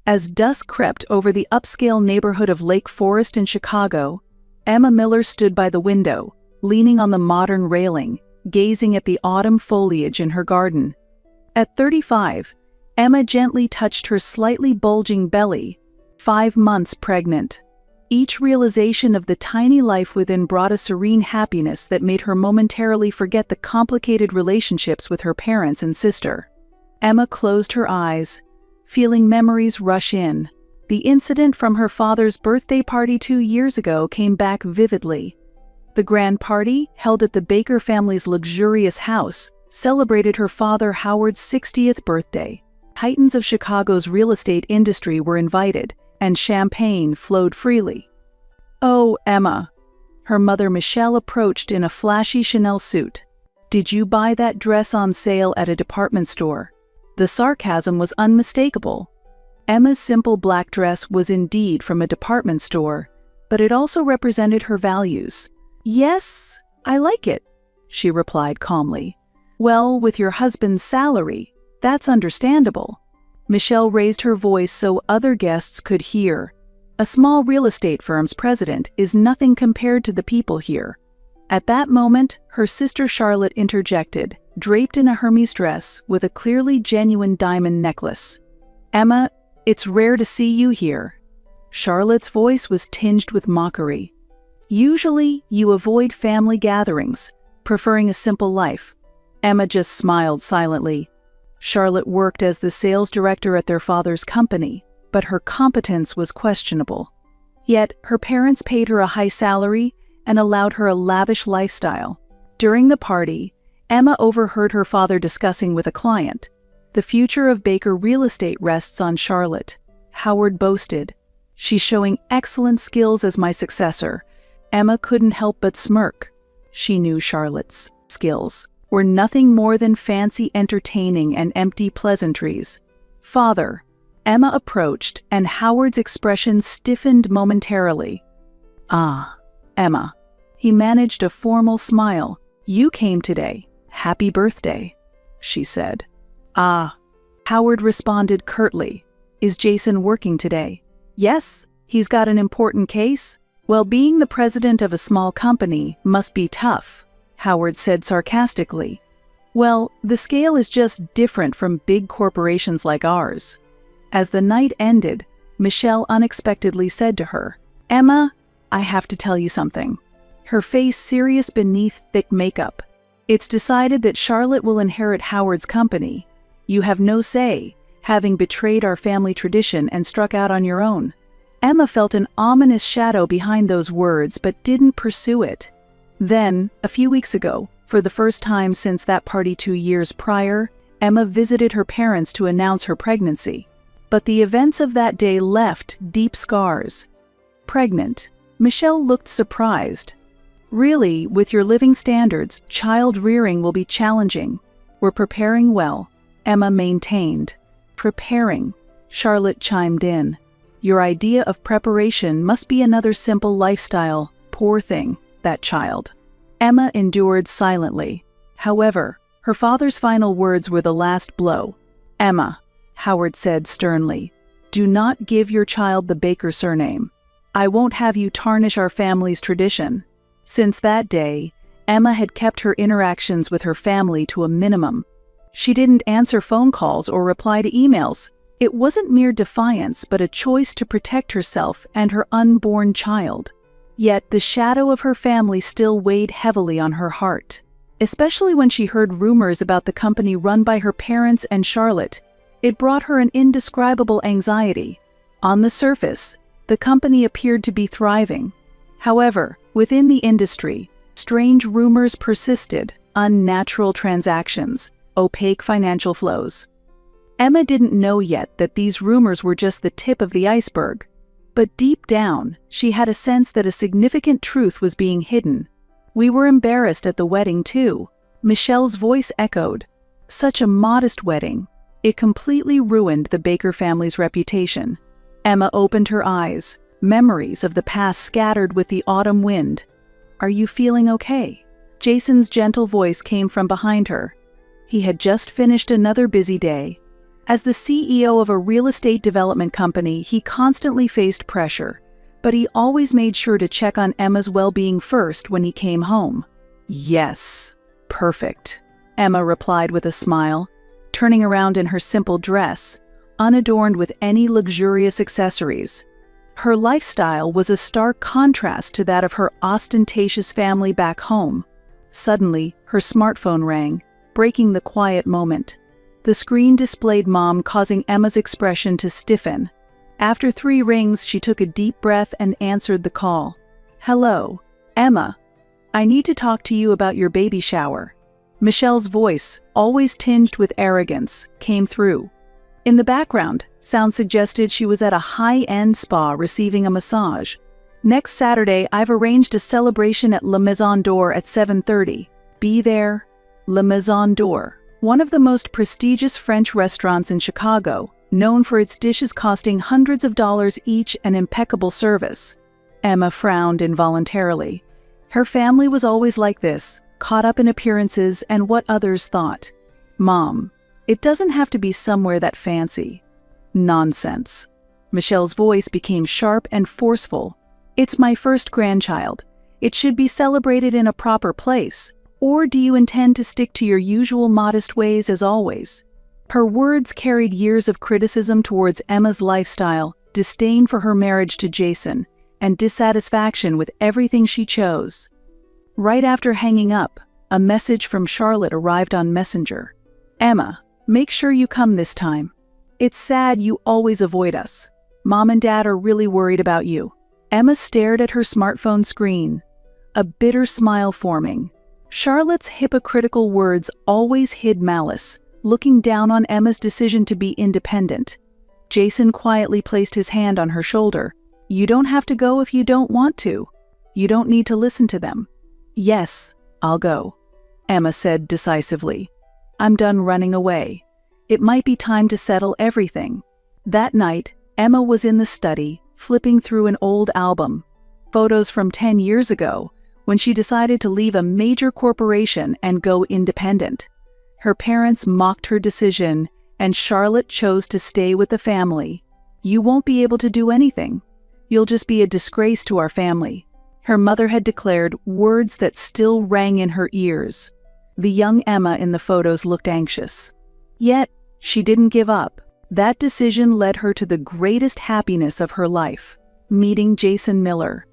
As dusk crept over the upscale neighborhood of Lake Forest in Chicago, Emma Miller stood by the window, leaning on the modern railing, gazing at the autumn foliage in her garden. At 35, Emma gently touched her slightly bulging belly, 5 months pregnant. Each realization of the tiny life within brought a serene happiness that made her momentarily forget the complicated relationships with her parents and sister. Emma closed her eyes, feeling memories rush in. The incident from her father's birthday party 2 years ago came back vividly. The grand party, held at the Baker family's luxurious house, celebrated her father Howard's 60th birthday. Titans of Chicago's real estate industry were invited, and champagne flowed freely. "Oh, Emma." Her mother Michelle approached in a flashy Chanel suit. "Did you buy that dress on sale at a department store?" The sarcasm was unmistakable. Emma's simple black dress was indeed from a department store, but it also represented her values. "Yes, I like it," she replied calmly. "Well, with your husband's salary, that's understandable." Michelle raised her voice so other guests could hear. "A small real estate firm's president is nothing compared to the people here." At that moment, her sister Charlotte interjected, draped in a Hermes dress with a clearly genuine diamond necklace. "Emma, it's rare to see you here." Charlotte's voice was tinged with mockery. "Usually, you avoid family gatherings, preferring a simple life." Emma just smiled silently. Charlotte worked as the sales director at their father's company, but her competence was questionable. Yet, her parents paid her a high salary and allowed her a lavish lifestyle. During the party, Emma overheard her father discussing with a client, "The future of Baker real estate rests on Charlotte." Howard boasted, "She's showing excellent skills as my successor." Emma couldn't help but smirk. She knew Charlotte's skills were nothing more than fancy entertaining and empty pleasantries. "Father," Emma approached, and Howard's expression stiffened momentarily. "Ah, Emma." He managed a formal smile. "You came today. Happy birthday," she said. "Ah." Howard responded curtly. "Is Jason working today?" "Yes, he's got an important case." "Well, being the president of a small company must be tough," Howard said sarcastically. "Well, the scale is just different from big corporations like ours." As the night ended, Michelle unexpectedly said to her, "Emma, I have to tell you something." Her face serious beneath thick makeup. "It's decided that Charlotte will inherit Howard's company. You have no say, having betrayed our family tradition and struck out on your own." Emma felt an ominous shadow behind those words but didn't pursue it. Then, a few weeks ago, for the first time since that party 2 years prior, Emma visited her parents to announce her pregnancy. But the events of that day left deep scars. Pregnant, Michelle looked surprised. "Really, with your living standards, child rearing will be challenging. We're preparing well," Emma maintained. "Preparing," Charlotte chimed in. "Your idea of preparation must be another simple lifestyle. Poor thing, that child." Emma endured silently. However, her father's final words were the last blow. "Emma," Howard said sternly, "do not give your child the Baker surname. I won't have you tarnish our family's tradition." Since that day, Emma had kept her interactions with her family to a minimum. She didn't answer phone calls or reply to emails. It wasn't mere defiance, but a choice to protect herself and her unborn child. Yet the shadow of her family still weighed heavily on her heart, especially when she heard rumors about the company run by her parents and Charlotte. It brought her an indescribable anxiety. On the surface, the company appeared to be thriving. However, within the industry, strange rumors persisted, unnatural transactions, opaque financial flows. Emma didn't know yet that these rumors were just the tip of the iceberg. But deep down, she had a sense that a significant truth was being hidden. "We were embarrassed at the wedding too," Michelle's voice echoed. "Such a modest wedding. It completely ruined the Baker family's reputation." Emma opened her eyes, memories of the past scattered with the autumn wind. "Are you feeling okay?" Jason's gentle voice came from behind her. He had just finished another busy day. As the CEO of a real estate development company, he constantly faced pressure, but he always made sure to check on Emma's well-being first when he came home. "Yes, perfect," Emma replied with a smile, turning around in her simple dress, unadorned with any luxurious accessories. Her lifestyle was a stark contrast to that of her ostentatious family back home. Suddenly, her smartphone rang, breaking the quiet moment. The screen displayed Mom, causing Emma's expression to stiffen. After 3 rings, she took a deep breath and answered the call. "Hello, Emma. I need to talk to you about your baby shower." Michelle's voice, always tinged with arrogance, came through. In the background, sound suggested she was at a high-end spa receiving a massage. "Next Saturday, I've arranged a celebration at La Maison d'Or at 7:30. Be there." La Maison d'Or, one of the most prestigious French restaurants in Chicago, known for its dishes costing hundreds of dollars each and impeccable service. Emma frowned involuntarily. Her family was always like this, caught up in appearances and what others thought. "Mom, it doesn't have to be somewhere that fancy." "Nonsense." Michelle's voice became sharp and forceful. "It's my first grandchild. It should be celebrated in a proper place. Or do you intend to stick to your usual modest ways as always?" Her words carried years of criticism towards Emma's lifestyle, disdain for her marriage to Jason, and dissatisfaction with everything she chose. Right after hanging up, a message from Charlotte arrived on Messenger. "Emma, make sure you come this time. It's sad you always avoid us. Mom and Dad are really worried about you." Emma stared at her smartphone screen, a bitter smile forming. Charlotte's hypocritical words always hid malice, looking down on Emma's decision to be independent. Jason quietly placed his hand on her shoulder. "You don't have to go if you don't want to. You don't need to listen to them." "Yes, I'll go," Emma said decisively. "I'm done running away. It might be time to settle everything." That night, Emma was in the study, flipping through an old album. Photos from 10 years ago, when she decided to leave a major corporation and go independent. Her parents mocked her decision, and Charlotte chose to stay with the family. "You won't be able to do anything. You'll just be a disgrace to our family," her mother had declared, words that still rang in her ears. The young Emma in the photos looked anxious. Yet, she didn't give up. That decision led her to the greatest happiness of her life, meeting Jason Miller.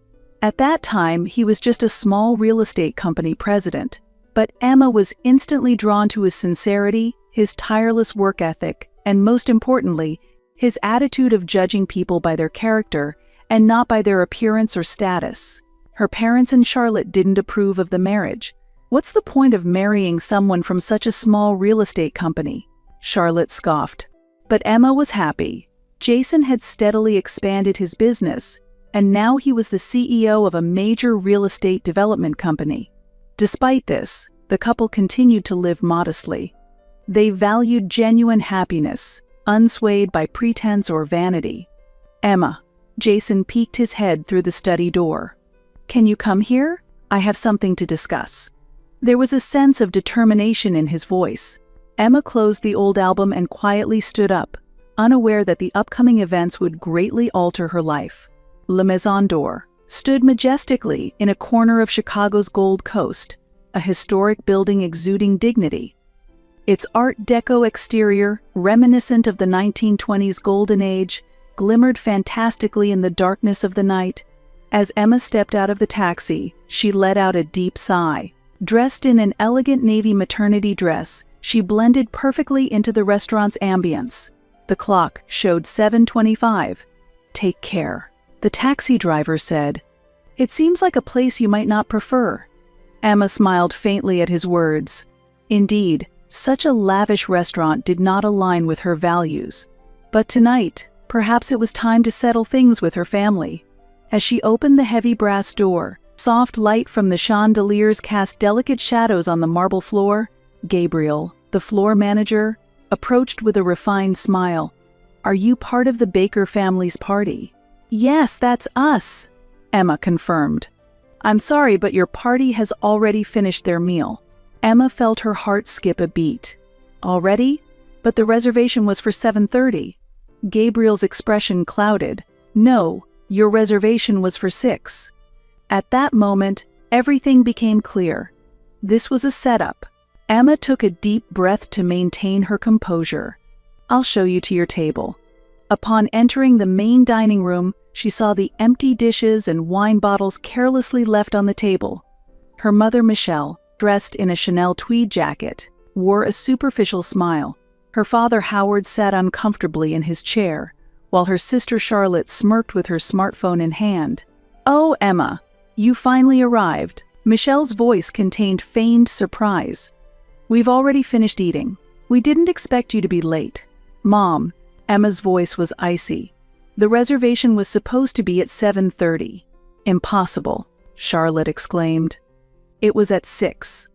At that time, he was just a small real estate company president, but Emma was instantly drawn to his sincerity, his tireless work ethic, and most importantly, his attitude of judging people by their character and not by their appearance or status. Her parents and Charlotte didn't approve of the marriage. "What's the point of marrying someone from such a small real estate company?" Charlotte scoffed. But Emma was happy. Jason had steadily expanded his business, and now he was the CEO of a major real estate development company. Despite this, the couple continued to live modestly. They valued genuine happiness, unswayed by pretense or vanity. "Emma," Jason peeked his head through the study door. "Can you come here? I have something to discuss." There was a sense of determination in his voice. Emma closed the old album and quietly stood up, unaware that the upcoming events would greatly alter her life. La Maison d'Or stood majestically in a corner of Chicago's Gold Coast, a historic building exuding dignity. Its Art Deco exterior, reminiscent of the 1920s Golden Age, glimmered fantastically in the darkness of the night. As Emma stepped out of the taxi, she let out a deep sigh. Dressed in an elegant navy maternity dress, she blended perfectly into the restaurant's ambience. The clock showed 7:25. "Take care," the taxi driver said. "It seems like a place you might not prefer." Emma smiled faintly at his words. Indeed, such a lavish restaurant did not align with her values. But tonight, perhaps it was time to settle things with her family. As she opened the heavy brass door, soft light from the chandeliers cast delicate shadows on the marble floor. Gabriel, the floor manager, approached with a refined smile. "Are you part of the Baker family's party?" "Yes, that's us," Emma confirmed. "I'm sorry, but your party has already finished their meal." Emma felt her heart skip a beat. "Already? But the reservation was for 7:30. Gabriel's expression clouded. No, your reservation was for 6. At that moment, everything became clear. This was a setup. Emma took a deep breath to maintain her composure. I'll show you to your table. Upon entering the main dining room, she saw the empty dishes and wine bottles carelessly left on the table. Her mother, Michelle, dressed in a Chanel tweed jacket, wore a superficial smile. Her father, Howard, sat uncomfortably in his chair, while her sister Charlotte smirked with her smartphone in hand. "Oh, Emma, you finally arrived." Michelle's voice contained feigned surprise. "We've already finished eating. We didn't expect you to be late." "Mom," Emma's voice was icy. "The reservation was supposed to be at 7:30. "Impossible," Charlotte exclaimed. "It was at 6.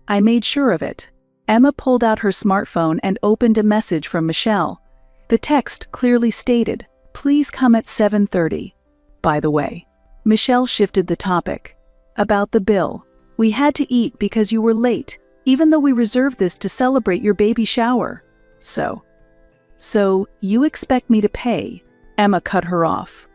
I made sure of it." Emma pulled out her smartphone and opened a message from Michelle. The text clearly stated, "Please come at 7:30. By the way, Michelle shifted the topic. "About the bill. We had to eat because you were late, even though we reserved this to celebrate your baby shower. So, you expect me to pay?" Emma cut her off.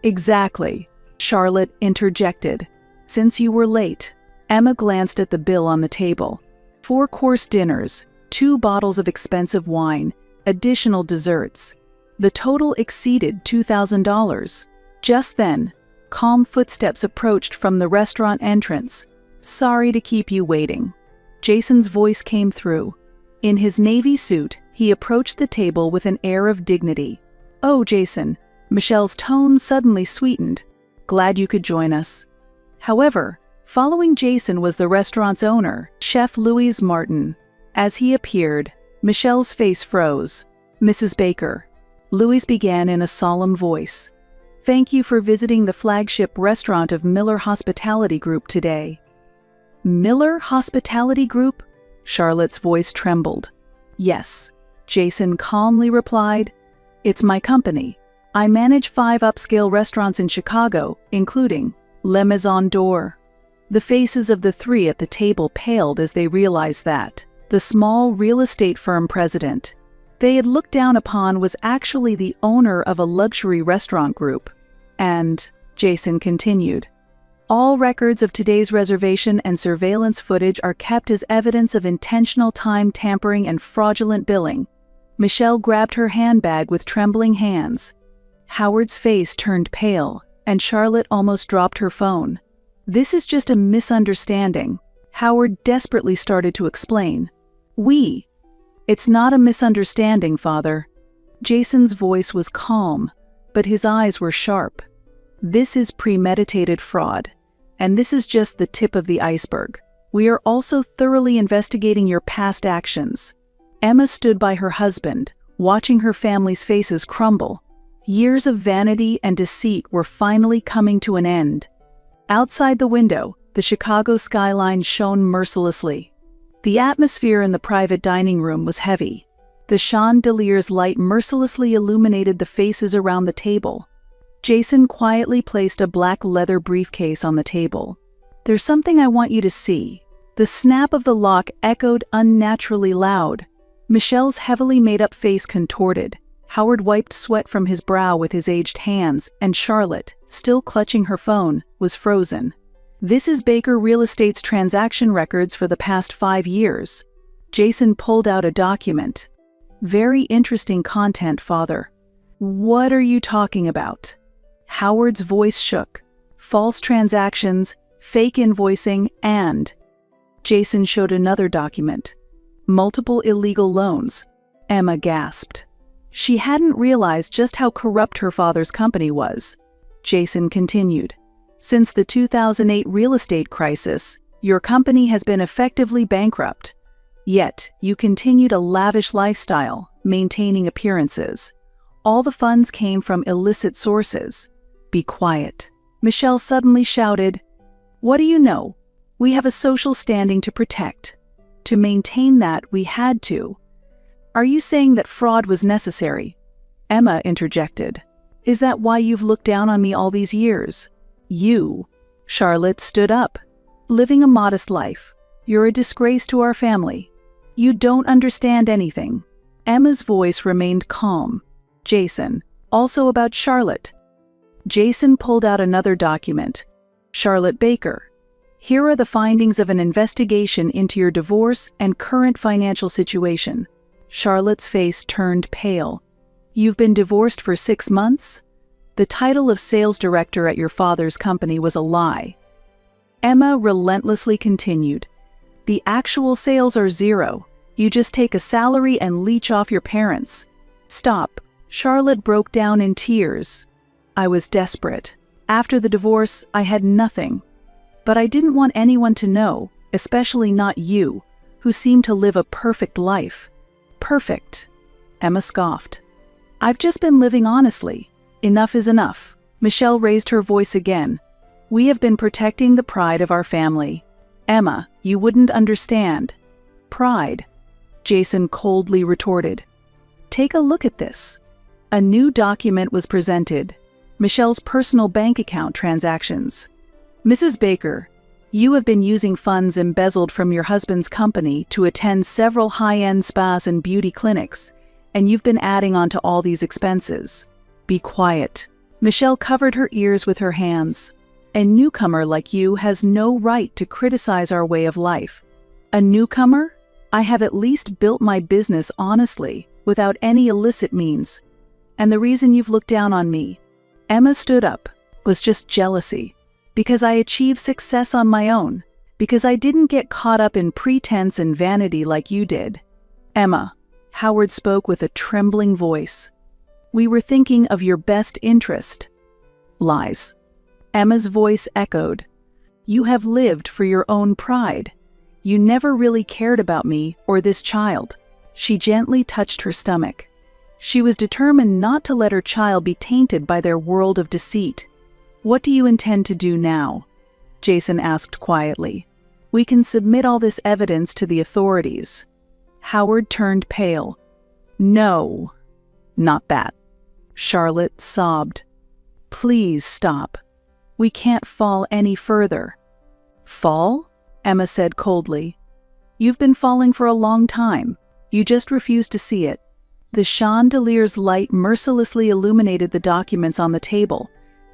"Exactly," Charlotte interjected. "Since you were late." Emma glanced at the bill on the table. 4-course dinners, 2 bottles of expensive wine, additional desserts. The total exceeded $2,000. Just then, calm footsteps approached from the restaurant entrance. "Sorry to keep you waiting." Jason's voice came through. In his navy suit, he approached the table with an air of dignity. "Oh, Jason," Michelle's tone suddenly sweetened. "Glad you could join us." However, following Jason was the restaurant's owner, Chef Louise Martin. As he appeared, Michelle's face froze. "Mrs. Baker," Louise began in a solemn voice, "thank you for visiting the flagship restaurant of Miller Hospitality Group today." "Miller Hospitality Group?" Charlotte's voice trembled. "Yes," Jason calmly replied. "It's my company. I manage 5 upscale restaurants in Chicago, including Le Maison d'Or." The faces of the 3 at the table paled as they realized that the small real estate firm president they had looked down upon was actually the owner of a luxury restaurant group. "And," Jason continued, "all records of today's reservation and surveillance footage are kept as evidence of intentional time tampering and fraudulent billing." Michelle grabbed her handbag with trembling hands. Howard's face turned pale, and Charlotte almost dropped her phone. "This is just a misunderstanding," Howard desperately started to explain. It's not a misunderstanding, Father." Jason's voice was calm, but his eyes were sharp. "This is premeditated fraud, and this is just the tip of the iceberg. We are also thoroughly investigating your past actions." Emma stood by her husband, watching her family's faces crumble. Years of vanity and deceit were finally coming to an end. Outside the window, the Chicago skyline shone mercilessly. The atmosphere in the private dining room was heavy. The chandelier's light mercilessly illuminated the faces around the table. Jason quietly placed a black leather briefcase on the table. "There's something I want you to see." The snap of the lock echoed unnaturally loud. Michelle's heavily made-up face contorted. Howard wiped sweat from his brow with his aged hands, and Charlotte, still clutching her phone, was frozen. "This is Baker Real Estate's transaction records for the past 5 years. Jason pulled out a document. "Very interesting content, Father." "What are you talking about?" Howard's voice shook. "False transactions, fake invoicing, and..." Jason showed another document. "Multiple illegal loans." Emma gasped. She hadn't realized just how corrupt her father's company was. Jason continued. "Since the 2008 real estate crisis, your company has been effectively bankrupt. Yet, you continued a lavish lifestyle, maintaining appearances. All the funds came from illicit sources." "Be quiet," Michelle suddenly shouted. "What do you know? We have a social standing to protect. To maintain that, we had to." "Are you saying that fraud was necessary?" Emma interjected. "Is that why you've looked down on me all these years?" "You," Charlotte stood up, "living a modest life. You're a disgrace to our family. You don't understand anything." Emma's voice remained calm. "Jason, also about Charlotte." Jason pulled out another document. "Charlotte Baker, here are the findings of an investigation into your divorce and current financial situation." Charlotte's face turned pale. "You've been divorced for 6 months?" The title of sales director at your father's company was a lie. Emma relentlessly continued. "The actual sales are 0. You just take a salary and leech off your parents." "Stop." Charlotte broke down in tears. "I was desperate. After the divorce, I had nothing. But I didn't want anyone to know, especially not you, who seem to live a perfect life." "Perfect?" Emma scoffed. "I've just been living honestly. Enough is enough." Michelle raised her voice again. "We have been protecting the pride of our family." "Emma, you wouldn't understand." "Pride?" Jason coldly retorted. "Take a look at this." A new document was presented. Michelle's personal bank account transactions. "Mrs. Baker, you have been using funds embezzled from your husband's company to attend several high-end spas and beauty clinics, and you've been adding on to all these expenses." "Be quiet." Michelle covered her ears with her hands. "A newcomer like you has no right to criticize our way of life." "A newcomer? I have at least built my business honestly, without any illicit means. And the reason you've looked down on me," Emma stood up, "was just jealousy. Because I achieved success on my own. Because I didn't get caught up in pretense and vanity like you did." "Emma," Howard spoke with a trembling voice, "we were thinking of your best interest." "Lies." Emma's voice echoed. "You have lived for your own pride. You never really cared about me or this child." She gently touched her stomach. She was determined not to let her child be tainted by their world of deceit. "What do you intend to do now?" Jason asked quietly. "We can submit all this evidence to the authorities." Howard turned pale. "No, not that." Charlotte sobbed. "Please stop. We can't fall any further." "Fall?" Emma said coldly. "You've been falling for a long time. You just refuse to see it." The chandelier's light mercilessly illuminated the documents on the table.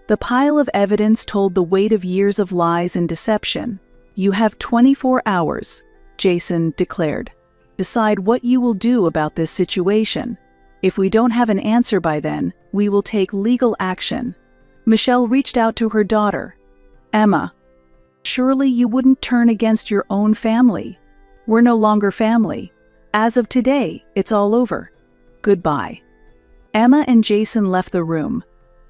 The pile of evidence told the weight of years of lies and deception. "You have 24 hours, Jason declared. "Decide what you will do about this situation. If we don't have an answer by then, we will take legal action." Michelle reached out to her daughter. "Emma, surely you wouldn't turn against your own family. We're no longer family. As of today, it's all over. Goodbye." Emma and Jason left the room,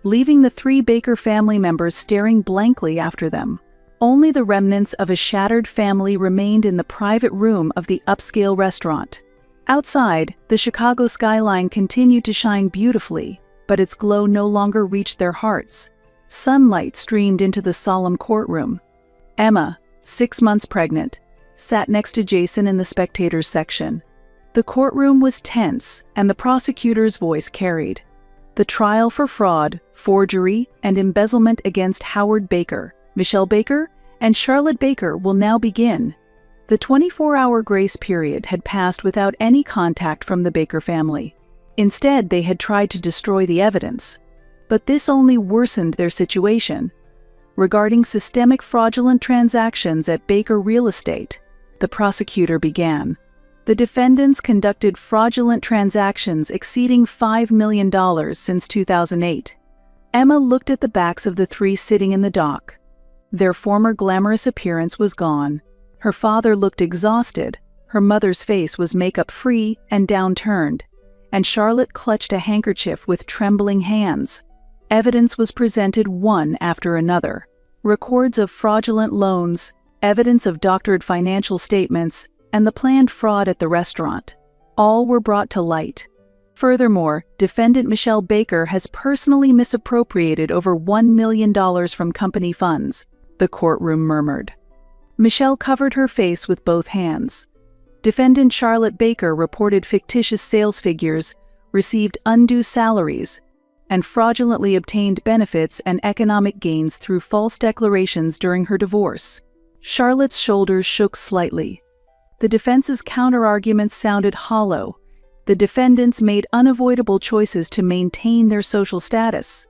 leaving the 3 Baker family members staring blankly after them. Only the remnants of a shattered family remained in the private room of the upscale restaurant. Outside, the Chicago skyline continued to shine beautifully, but its glow no longer reached their hearts. Sunlight streamed into the solemn courtroom. Emma, 6 months pregnant, sat next to Jason in the spectators section. The courtroom was tense, and the prosecutor's voice carried. The trial for fraud, forgery, and embezzlement against Howard Baker, Michelle Baker, and Charlotte Baker will now begin. The 24-hour grace period had passed without any contact from the Baker family. Instead, they had tried to destroy the evidence. But this only worsened their situation. Regarding systemic fraudulent transactions at Baker Real Estate, the prosecutor began. The defendants conducted fraudulent transactions exceeding $5 million since 2008. Emma looked at the backs of the 3 sitting in the dock. Their former glamorous appearance was gone. Her father looked exhausted, her mother's face was makeup-free and downturned, and Charlotte clutched a handkerchief with trembling hands. Evidence was presented one after another. Records of fraudulent loans, evidence of doctored financial statements, and the planned fraud at the restaurant. All were brought to light. Furthermore, defendant Michelle Baker has personally misappropriated over $1 million from company funds, the courtroom murmured. Michelle covered her face with both hands. Defendant Charlotte Baker reported fictitious sales figures, received undue salaries, and fraudulently obtained benefits and economic gains through false declarations during her divorce. Charlotte's shoulders shook slightly. The defense's counterarguments sounded hollow, The defendants made unavoidable choices to maintain their social status.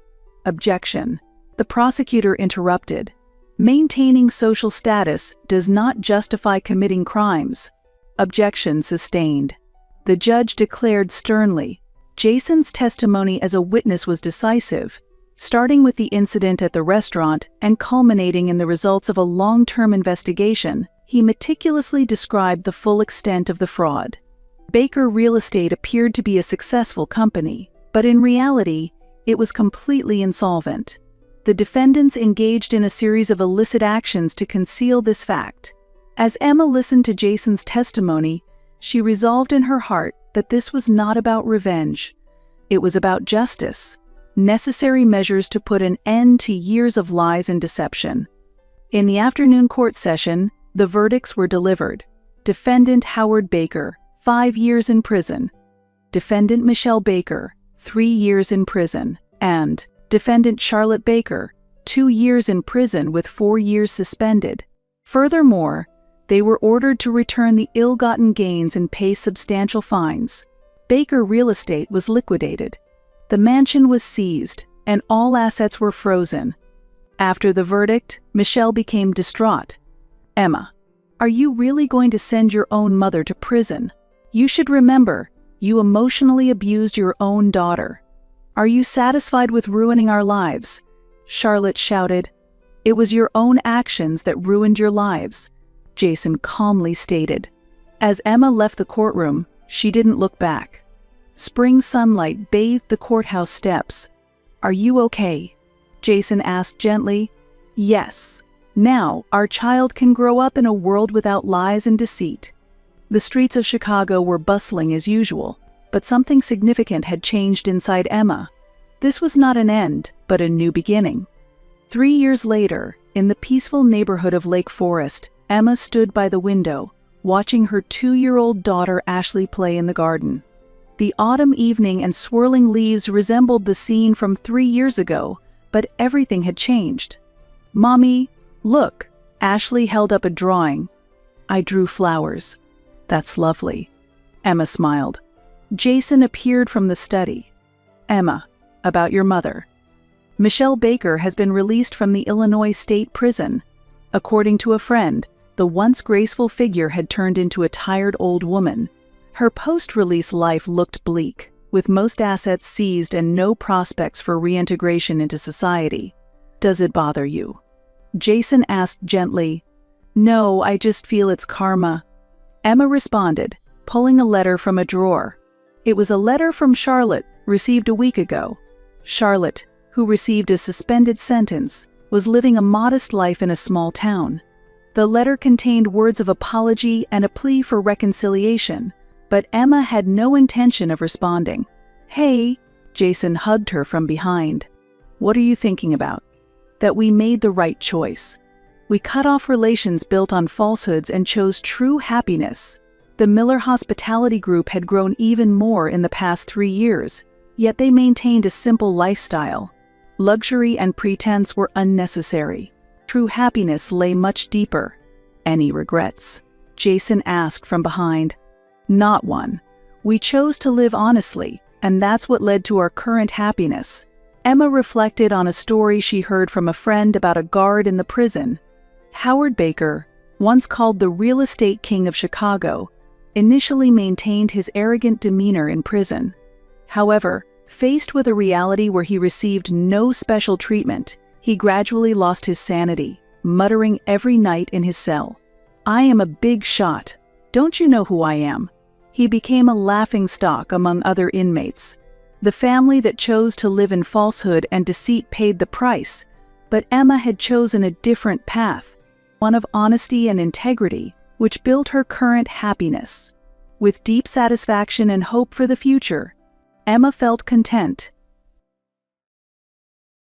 Objection. The prosecutor interrupted. Maintaining social status does not justify committing crimes. Objection sustained. The judge declared sternly, Jason's testimony as a witness was decisive, starting with the incident at the restaurant and culminating in the results of a long-term investigation. He meticulously described the full extent of the fraud. Baker Real Estate appeared to be a successful company, but in reality, it was completely insolvent. The defendants engaged in a series of illicit actions to conceal this fact. As Emma listened to Jason's testimony, she resolved in her heart that this was not about revenge. It was about justice, necessary measures to put an end to years of lies and deception. In the afternoon court session, the verdicts were delivered. Defendant Howard Baker, 5 years in prison. Defendant Michelle Baker, 3 years in prison. And Defendant Charlotte Baker, 2 years in prison with 4 years suspended. Furthermore, they were ordered to return the ill-gotten gains and pay substantial fines. Baker Real Estate was liquidated. The mansion was seized, and all assets were frozen. After the verdict, Michelle became distraught. Emma, are you really going to send your own mother to prison? You should remember, you emotionally abused your own daughter. Are you satisfied with ruining our lives? Charlotte shouted. It was your own actions that ruined your lives, Jason calmly stated. As Emma left the courtroom, she didn't look back. Spring sunlight bathed the courthouse steps. Are you okay? Jason asked gently. Yes. Now, our child can grow up in a world without lies and deceit. The streets of Chicago were bustling as usual, but something significant had changed inside Emma. This was not an end, but a new beginning. 3 years later, in the peaceful neighborhood of Lake Forest, Emma stood by the window, watching her 2-year-old daughter Ashley play in the garden. The autumn evening and swirling leaves resembled the scene from 3 years ago, but everything had changed. Mommy, look, Ashley held up a drawing. I drew flowers. That's lovely. Emma smiled. Jason appeared from the study. Emma, about your mother. Michelle Baker has been released from the Illinois State Prison. According to a friend, the once graceful figure had turned into a tired old woman. Her post-release life looked bleak, with most assets seized and no prospects for reintegration into society. Does it bother you? Jason asked gently. No, I just feel it's karma. Emma responded, pulling a letter from a drawer. It was a letter from Charlotte, received a week ago. Charlotte, who received a suspended sentence, was living a modest life in a small town. The letter contained words of apology and a plea for reconciliation, but Emma had no intention of responding. Hey, Jason hugged her from behind. What are you thinking about? That we made the right choice. We cut off relations built on falsehoods and chose true happiness. The Miller Hospitality Group had grown even more in the past 3 years, yet they maintained a simple lifestyle. Luxury and pretense were unnecessary. True happiness lay much deeper. Any regrets? Jason asked from behind. Not one. We chose to live honestly, and that's what led to our current happiness. Emma reflected on a story she heard from a friend about a guard in the prison. Howard Baker, once called the real estate king of Chicago, initially maintained his arrogant demeanor in prison. However, faced with a reality where he received no special treatment, he gradually lost his sanity, muttering every night in his cell, I am a big shot. Don't you know who I am? He became a laughingstock among other inmates. The family that chose to live in falsehood and deceit paid the price, but Emma had chosen a different path, one of honesty and integrity, which built her current happiness. With deep satisfaction and hope for the future, Emma felt content,